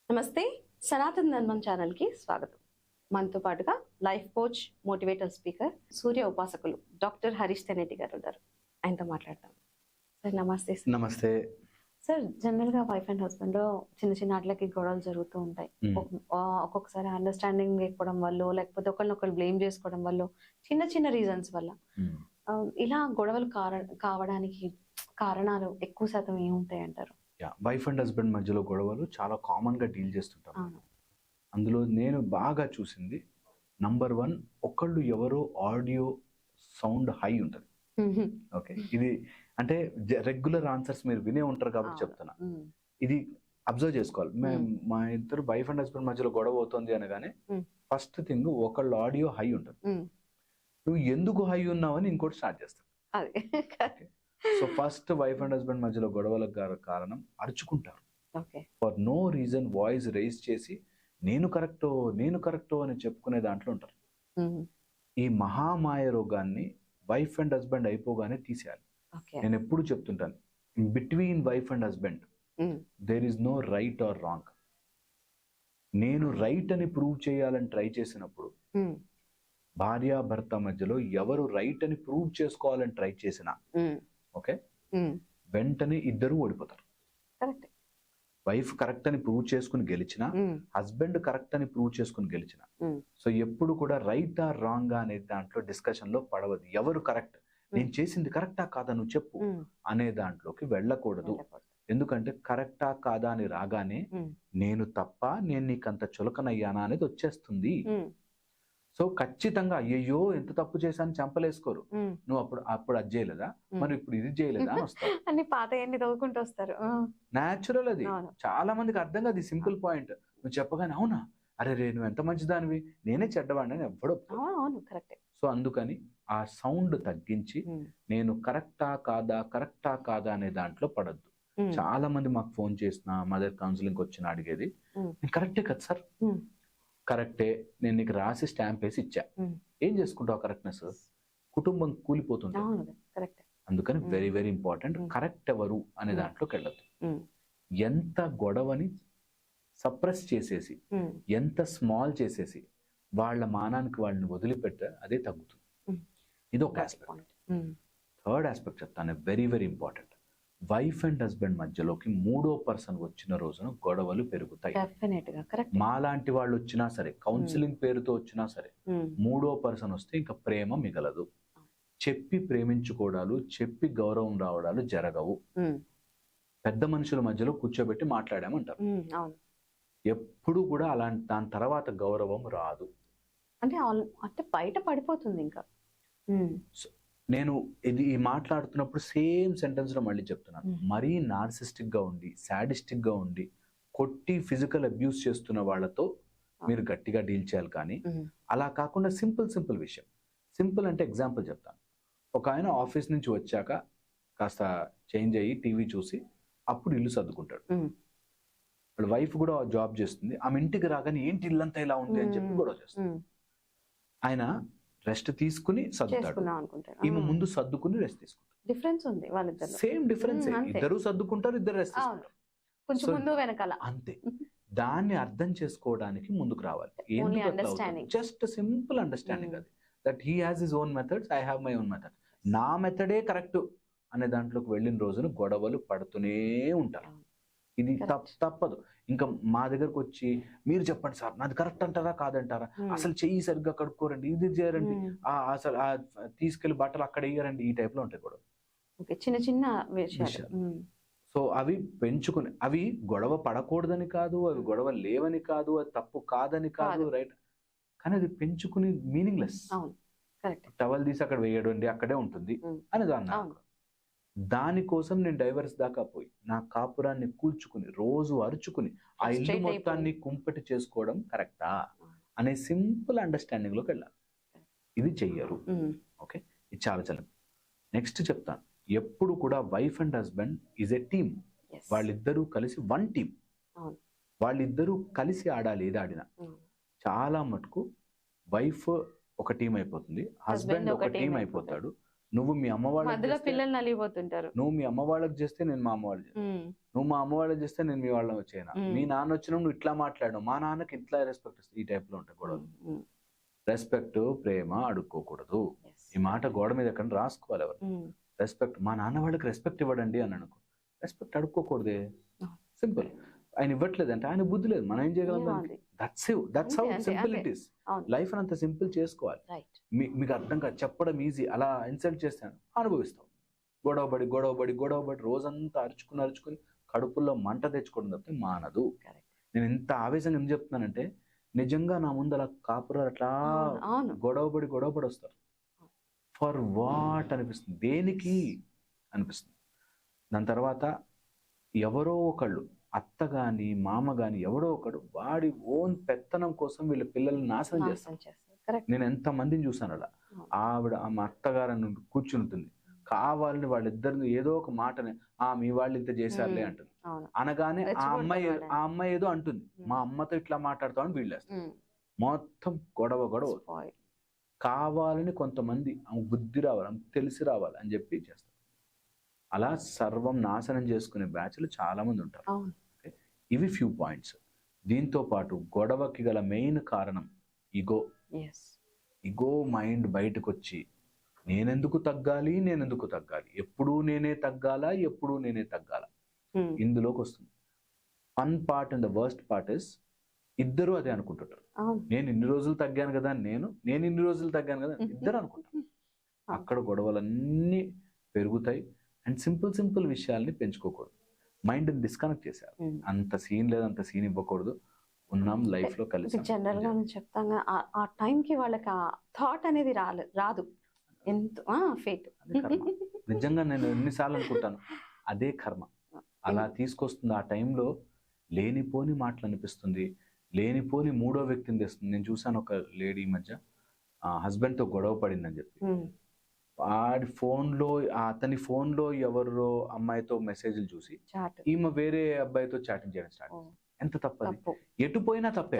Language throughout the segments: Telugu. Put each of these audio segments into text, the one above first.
నమస్తే, సనాతన్ ధర్మం ఛానల్కి స్వాగతం. మనతో పాటుగా లైఫ్ కోచ్, మోటివేటర్, స్పీకర్, సూర్య ఉపాసకులు డాక్టర్ హరీష్ తెనేటి గారు ఉన్నారు. ఆయనతో మాట్లాడతాం. సార్ నమస్తే. నమస్తే సార్, జనరల్ గా వైఫ్ అండ్ హస్బెండ్ లో చిన్న చిన్న వాటికి గొడవలు జరుగుతూ ఉంటాయి. ఒక్కొక్కసారి అండర్స్టాండింగ్ లేకపోవడం వల్ల, లేకపోతే ఒకరినొకరు బ్లేమ్ చేసుకోవడం వల్ల, చిన్న చిన్న రీజన్స్ వల్ల ఇలా గొడవలు కావడానికి కారణాలు ఎక్కువ శాతం ఏముంటాయి అంటారు? వైఫ్ అండ్ హస్బెండ్ మధ్యలో గొడవలు చాలా కామన్ గా డీల్ చేస్తుంటాం. అందులో నేను బాగా చూసింది నంబర్ 1, ఒకళ్ళు ఎవరో ఆడియో సౌండ్ హై ఉంటుంది. ఓకే, ఇది అంటే రెగ్యులర్ ఆన్సర్స్ మీరు వినే ఉంటారు కాబట్టి చెప్తున్నా. ఇది అబ్జర్వ్ చేసుకోవాలి. మా ఇద్దరు వైఫ్ అండ్ హస్బెండ్ మధ్యలో గొడవ అవుతుంది అనగానే ఫస్ట్ థింగ్ ఒకళ్ళు ఆడియో హై ఉంటుంది. నువ్వు ఎందుకు హై ఉన్నావు అని ఇంకోటి స్టార్ట్ చేస్తాను. So first wife and husband మధ్యలో గొడవలకు కారణం అరుచుకుంటారు. For no reason voice raise చేసి నేను కరెక్టో అని చెప్పుకునే దాంట్లో ఉంటారు. ఈ మహామాయ రోగాన్ని వైఫ్ అండ్ హస్బెండ్ అయిపోగానే తీసేయాలి. నేను ఎప్పుడు చెప్తుంటాను, between wife and husband there is no right or wrong. నేను రైట్ అని ప్రూవ్ చేయాలని ట్రై చేసినప్పుడు భార్యాభర్త మధ్యలో ఎవరు రైట్ అని ప్రూవ్ చేసుకోవాలని ట్రై చేసినా ఓకే, వెంటనే ఇద్దరు ఓడిపోతారు. వైఫ్ కరెక్ట్ అని ప్రూవ్ చేసుకుని గెలిచిన, హస్బెండ్ కరెక్ట్ అని ప్రూవ్ చేసుకుని గెలిచిన. సో ఎప్పుడు కూడా రైట్ ఆర్ రాంగ్ అనే దాంట్లో డిస్కషన్ లో పడవద్దు. ఎవరు కరెక్ట్, నేను చేసింది కరెక్టా కాదా నువ్వు చెప్పు అనే దాంట్లోకి వెళ్ళకూడదు. ఎందుకంటే కరెక్టా కాదా అని రాగానే నేను తప్ప, నేను నీకంత చులకనయ్యానా అనేది వచ్చేస్తుంది. సో ఖచ్చితంగా అయ్యో ఎంత తప్పు చేశాను చంపలేసుకోరు. నువ్వు అప్పుడు అది చేయలేదా, మరి ఇప్పుడు ఇది చేయలేదా అని వస్తారు. అన్ని పాత చదువుకుంటూ వస్తారు. న్యాచురల్ అది. చాలా మందికి అర్థం కాదు ఈ సింపుల్ పాయింట్. నువ్వు చెప్పగానే అవునా, అరే రే నువ్వు ఎంత మంచిదానివి, నేనే చెడ్డవాడిని అని ఎవ్వడు. సో అందుకని ఆ సౌండ్ తగ్గించి నేను కరెక్టా కాదా అనే దాంట్లో పడద్దు. చాలా మంది మాకు ఫోన్ చేసిన, మదర్ కౌన్సిలింగ్ వచ్చిన అడిగేది, నేను కరెక్టే కదా సార్, కరెక్టే, నేను నీకు రాసి స్టాంప్ వేసి ఇచ్చా, ఏం చేసుకుంటావు కరెక్ట్నెస్, కుటుంబం కూలిపోతుంది. అందుకని వెరీ వెరీ ఇంపార్టెంట్, కరెక్ట్ ఎవరు అనే దాంట్లోకి వెళ్ళదు. ఎంత గొడవని సప్రెస్ చేసేసి, ఎంత స్మాల్ చేసేసి వాళ్ళ మానానికి వాళ్ళని వదిలిపెట్ట అదే తగ్గుతుంది. ఇది ఒక ఆస్పెక్ట్. థర్డ్ ఆస్పెక్ట్ చెప్తాను, very very important. Wife and husband మధ్యలోకి మూడో పర్సన్ వచ్చిన రోజున గొడవలు పెరుగుతాయి. మాలాంటి వాళ్ళు వచ్చినా సరే, కౌన్సిలింగ్ పేరుతో వచ్చినా సరే, మూడో పర్సన్ వస్తే ఇంకా ప్రేమ మిగలదు. చెప్పి ప్రేమించుకోవడాలు, చెప్పి గౌరవం రావడాలు జరగవు. పెద్ద మనుషుల మధ్యలో కూర్చోబెట్టి మాట్లాడామంటారు. ఎప్పుడు కూడా అలాంటి దాని తర్వాత గౌరవం రాదు. అంటే బయట పడిపోతుంది. ఇంకా నేను ఇది మాట్లాడుతున్నప్పుడు సేమ్ సెంటెన్స్ లో మళ్ళీ చెప్తున్నాను, మరీ నార్సిస్టిక్ గా ఉండి, సాడిస్టిక్ గా ఉండి, కొట్టి ఫిజికల్ అబ్యూస్ చేస్తున్న వాళ్ళతో మీరు గట్టిగా డీల్ చేయాలి. కానీ అలా కాకుండా సింపుల్ విషయం. సింపుల్ అంటే ఎగ్జాంపుల్ చెప్తాను. ఒక ఆయన ఆఫీస్ నుంచి వచ్చాక కాస్త చేంజ్ అయ్యి టీవీ చూసి అప్పుడు ఇల్లు సర్దుకుంటాడు. వాళ్ళ వైఫ్ కూడా జాబ్ చేస్తుంది. ఆమె ఇంటికి రాగానే ఏంటి ఇల్లంతా ఇలా ఉంది అని చెప్పి గొడవ చేస్తుంది. ఆయన రెస్ట్ తీసుకుని సర్దుతాడు, ఈమె ముందు సర్దుకుని రెస్ట్ తీసుకుంటారు. డిఫరెన్స్ ఉంది వాళ్ళిద్దరు. Same difference. ఇద్దరు సర్దుకుంటారు, ఇద్దరు రెస్ట్ తీసుకుంటారు, అంతే. దాన్ని అర్థం చేసుకోవడానికి ముందుకు రావాలి. జస్ట్ సింపుల్ అండర్స్టాండింగ్ అది, that he has his own methods, I have my own method. నా మెథడే కరెక్ట్ అనే దాంట్లోకి వెళ్ళిన రోజున గొడవలు పడుతూనే ఉంటారు. ఇది తప్పదు. ఇంకా మా దగ్గరకు వచ్చి మీరు చెప్పండి సార్, నాది కరెక్ట్ అంటారా కాదంటారా, అసలు చెయ్యి సరిగ్గా కడుక్కోరండి, ఇది చేయరండి, అసలు తీసుకెళ్లి బట్టలు అక్కడ వేయరండి, ఈ టైప్ లో ఉంటాయి గొడవ. చిన్న చిన్న విషయాలు. సో అవి పెంచుకుని, అవి గొడవ పడకూడదని కాదు, అవి గొడవ లేవని కాదు, అది తప్పు కాదని కాదు, రైట్, కానీ అది పెంచుకుని మీనింగ్లెస్. టవల్ తీసి అక్కడ వేయడండి, అక్కడే ఉంటుంది అని దాన్ని. దానికోసం నేను డైవర్స్ దాకా పోయి నా కాపురాన్ని కూల్చుకుని రోజు అరుచుకుని ఆ ఇల్లు మొత్తాన్ని కుంపటి చేసుకోవడం కరెక్టా అనే సింపుల్ అండర్స్టాండింగ్ లోకి వెళ్ళాలి. ఇది చెయ్యరు. ఓకే, ఇది చాలా నెక్స్ట్ చెప్తాను. ఎప్పుడు కూడా wife and husband is a team. వాళ్ళిద్దరూ కలిసి వన్ టీమ్. వాళ్ళిద్దరూ కలిసి ఆడాలి. ఏది ఆడినా చాలా మటుకు వైఫ్ ఒక టీం అయిపోతుంది, హస్బెండ్ ఒక టీం అయిపోతాడు, నువ్వు మీ అమ్మ వాళ్ళకి మధ్యలో చేస్తే పిల్లలు నలిగిపోతుంటారు. నువ్వు మీ అమ్మ వాళ్ళకి చేస్తే నేను మా అమ్మ వాళ్ళకి చేస్తాను. నువ్వు మా అమ్మ వాళ్ళకి చేస్తే నేను మీ వాళ్ళని వచ్చేనా. మీ నాన్న వచ్చినప్పుడు నువ్వు ఇట్లా మాట్లాడడం, మా నాన్నకి ఇట్లా రెస్పెక్ట్ ఇస్తుంది. ఈ టైప్ లో ఉంటాయి గొడవలు. రెస్పెక్ట్, ప్రేమ అడుక్కోకూడదు. ఈ మాట గోడ మీద ఎక్కడ రాసుకోవాలి ఎవరు. రెస్పెక్ట్, మా నాన్న వాళ్ళకి రెస్పెక్ట్ ఇవ్వడండి అని అనుకో. రెస్పెక్ట్ అడుక్కోకూడదే. సింపుల్. ఆయన ఇవ్వట్లేదు అంటే ఆయన బుద్ధి లేదు, మనం ఏం చేయగలం. That's how simple it is. Life అంత సింపుల్ చేసుకోవాలి. మీకు అర్థం కాదు, చెప్పడం ఈజీ. అలా ఇన్సల్ట్ చేస్తాను, అనుభవిస్తాం. గొడవబడి రోజంతా అరుచుకుని కడుపుల్లో మంట తెచ్చుకోవడం తప్పితే మానదు. నేను ఇంత ఆవేశంగా ఎందుకు చెప్తున్నానంటే, నిజంగా నా ముందు అలా కాపురాలు అట్లా గొడవబడి వస్తారు. ఫర్ వాట్ అనిపిస్తుంది, దేనికి అనిపిస్తుంది. దాని తర్వాత ఎవరో ఒకళ్ళు, అత్త గాని మామ గాని ఎవడో ఒకడు వాడి ఓన్ పెత్తనం కోసం వీళ్ళ పిల్లల్ని నాశనం చేస్తారు. నేను ఎంత మందిని చూసాను అలా. ఆవిడ మా అత్తగారని కూర్చుని ఉంటుంది, కావాలని వాళ్ళిద్దరిని ఏదో ఒక మాటని మీ వాళ్ళు ఇంత చేశారులే అంటుంది. అనగానే ఆ అమ్మాయి ఏదో అంటుంది, మా అమ్మతో ఇట్లా మాట్లాడతామని వీళ్ళేస్తారు. మొత్తం గొడవ కావాలని కొంతమంది బుద్ధి రావాలి, తెలిసి రావాలి అని చెప్పి చేస్తారు. అలా సర్వం నాశనం చేసుకునే బ్యాచ్లు చాలా మంది ఉంటారు. ఇవి ఫ్యూ పాయింట్స్. దీంతో పాటు గొడవకి గల మెయిన్ కారణం ఇగో మైండ్ బయటకు వచ్చి నేనెందుకు తగ్గాలి, ఎప్పుడూ నేనే తగ్గాలా, ఇందులోకి వస్తుంది. Fun part and the worst part is ఇద్దరు అదే అనుకుంటుంటారు. నేను ఇన్ని రోజులు తగ్గాను కదా, నేను ఇన్ని రోజులు తగ్గాను కదా, ఇద్దరు అనుకుంటారు. అక్కడ గొడవలన్నీ పెరుగుతాయి. అండ్ సింపుల్ విషయాల్ని పెంచుకోకూడదు. మైండ్ డిస్కనెక్ట్ చేశారు. అంత సీన్ లేదు, అంత సీన్ ఇవ్వకూడదు. ఉన్నాం లైఫ్ లో కలిసి. జనరల్ గా చెప్తాను, ఆ టైంకి వాళ్ళకి ఆ థాట్ అనేది రాదు. ఫేట్. నిజంగా నేను ఎన్నిసార్లు అనుకుంటాను, అదే కర్మ అలా తీసుకొస్తుంది. ఆ టైంలో లేనిపోని మాటలు అనిపిస్తుంది, లేనిపోని మూడో వ్యక్తిని తెస్తుంది. నేను చూసాను ఒక లేడీ ఈ మధ్య హస్బెండ్ తో గొడవ పడిందని చెప్పి, వాడి ఫోన్లో అతని ఫోన్లో ఎవరో అమ్మాయితో మెసేజ్లు చూసి ఈమె వేరే అబ్బాయితో చాటింగ్ చేయడం స్టార్ట్ చేసింది. ఎంత తప్పది, ఎటు పోయినా తప్పే.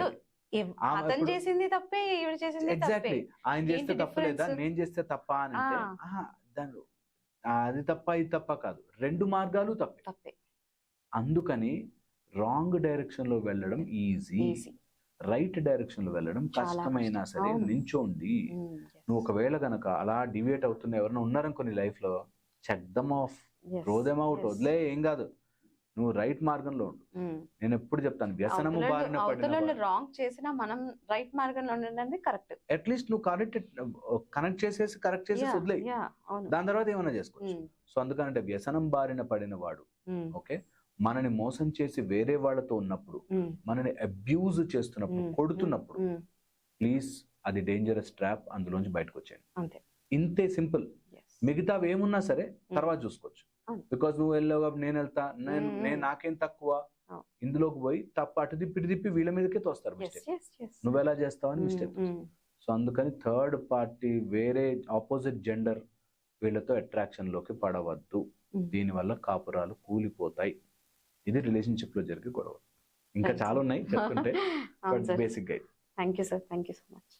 ఎగ్జాక్ట్లీ, ఆయన చేస్తే తప్పలేదా, నేను చేస్తే తప్ప అని అంటే దాని అది తప్ప ఇది తప్ప కాదు, రెండు మార్గాలు తప్పే. అందుకని రాంగ్ డైరెక్షన్ లో వెళ్ళడం ఈజీ, రైట్ డైరెక్షన్ లో వెళ్ళడం కష్టమైనా సరే నించోండి. నువ్వు ఒకవేళ గనక అలా డివియేట్ అవుతున్న ఎవరైనా ఉన్నారనుకో నీ లైఫ్ లో, check them off, throw them out, వదిలే, ఏం కాదు. నువ్వు రైట్ మార్గంలో ఉండు. నేను ఎప్పుడు చెప్తాను, వ్యసనము బారిన పడిన రాంగ్ చేసినా మనం రైట్ మార్గంలో ఉండడం కరెక్ట్. అట్లీస్ట్ నువ్వు కరెక్ట్ చేసేసి వదిలే, దాని తర్వాత ఏమైనా చేసుకోవచ్చు. సో అందుకనంటే వ్యసనం బారిన పడిన వాడు, ఓకే, మనని మోసం చేసి వేరే వాళ్ళతో ఉన్నప్పుడు, మనని అబ్యూజ్ చేస్తున్నప్పుడు, కొడుతున్నప్పుడు, ప్లీజ్ అది డేంజరస్ ట్రాప్, అందులోంచి బయటకు వచ్చేయండి. ఇంతే సింపుల్. మిగతావి ఏమున్నా సరే తర్వాత చూసుకోవచ్చు. బికాస్ నువ్వు వెళ్ళావు, నేను వెళ్తా, నేను నాకేం తక్కువ, ఇందులోకి పోయి అటు తిప్పి వీళ్ళ మీదకే తోస్తారు మిస్టేక్. నువ్వు ఎలా చేస్తావని మిస్టేక్. సో అందుకని థర్డ్ పార్టీ, వేరే ఆపోజిట్ జెండర్ వీళ్ళతో అట్రాక్షన్ లోకి పడవద్దు. దీనివల్ల కాపురాలు కూలిపోతాయి. ఇది రిలేషన్షిప్ లో జరిగే గొడవ. ఇంకా చాలా ఉన్నాయి చెప్పుకుంటే, బట్ బేసిక్ గా. Thank you sir, thank you so much.